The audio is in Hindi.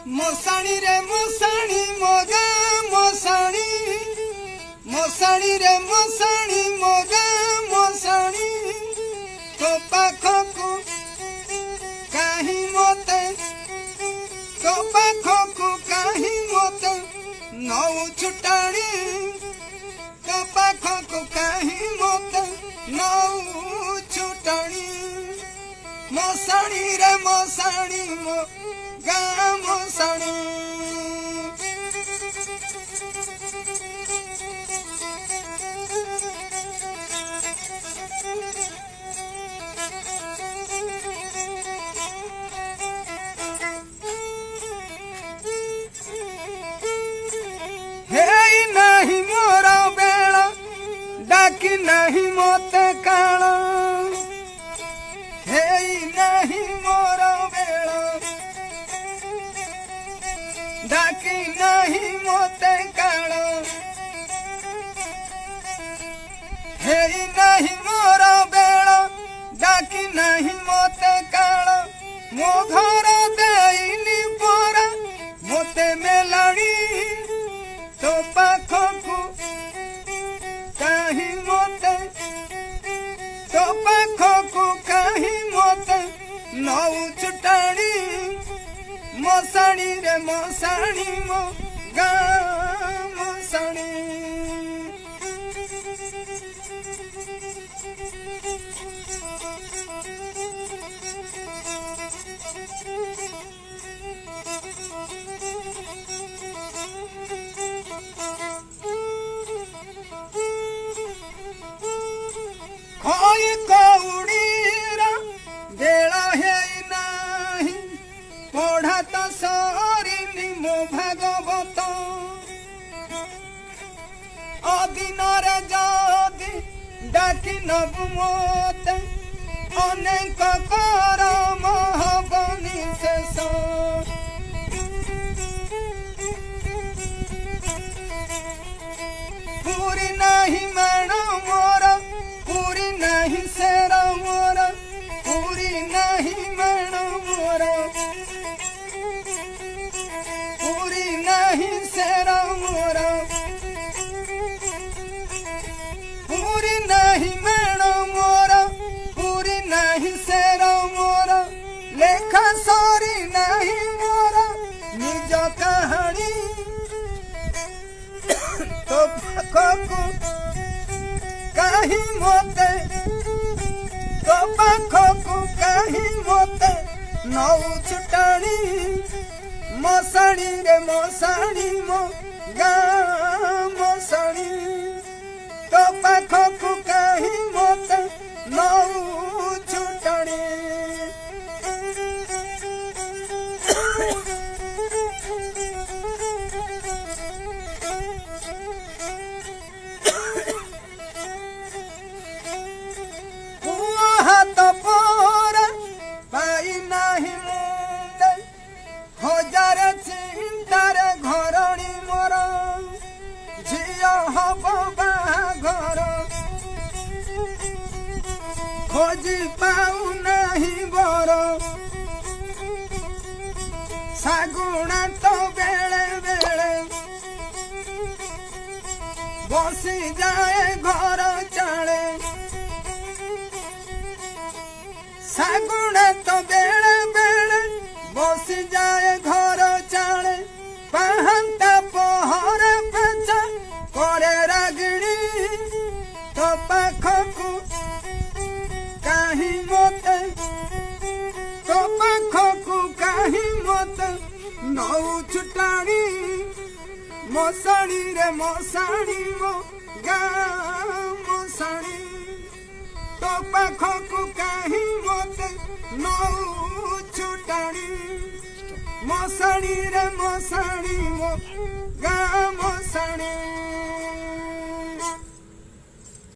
मोसाणी रे मोसाणी मोगा मोसाणी मोसाणी रे मोसाणी मोगा मोसाणी तो पाखकु काहे मोते तो पाखकु काहे मोते नौ छुटाणी तो पाखकु काहे मोते नौ छुटाणी मोसाणी रे मोसाणी मोगा मोसाणी नहीं मोरा बेड़ा डाकी नहीं मोते काला हे नहीं मोरा बेड़ा डाकी नहीं मोते काला हे नहीं मोरा बेड़ा डाकी नहीं मोते काला मो घर देनी पोरा मोते मेलाड़ी तो पाखकु काहे मोते तो पाखकु काहे मोते नौ छुटाणी मोसाणी रे मोसाणी मो गा मोसाणी खोई कौड़ीरा बेला है नहीं पढ़ा तो सरिनी मो भागवत अदिनर जदि डाकी नबु मोते अनेक करम हबनि शेष पूरी नहीं मेण मोर पूरी नहीं सेरा मोर पूरी नहीं मेण मोर पूरी नहीं सेरा मोर पूरी नहीं मेण मोर पूरी नहीं सेरा मोर लेखा सरी नहीं मोर निज कहानी तो पाखकु काहे मोते तो पाखकु काहे मोते नौ छुटाणी मोसाणी रे मोसाणी मो गा मोसाणी तो पाखकु काहे मोते नौ छुटाणी हाथ पोरा पाई नहीं मुंडे हजार चिंतार घरणी मोर झिया हब बाघर खोजी पाऊ नहीं बर सागुणा तो बेले बेले बसी जाए घर चाले सागुणा तो बेले बेले बसी जाए घर चाले पहंता पहर पेचा करे रागिणी तो पाखकु काहे मोते तो पाखकु काहे मोते नौ छुटाणी मोसाणी रे मोसाणी मो गा मोसाणी तो पाखकु काहे मोते नौ छुटाणी मोसाणी रे मोसाणी मो गा मोसाणी।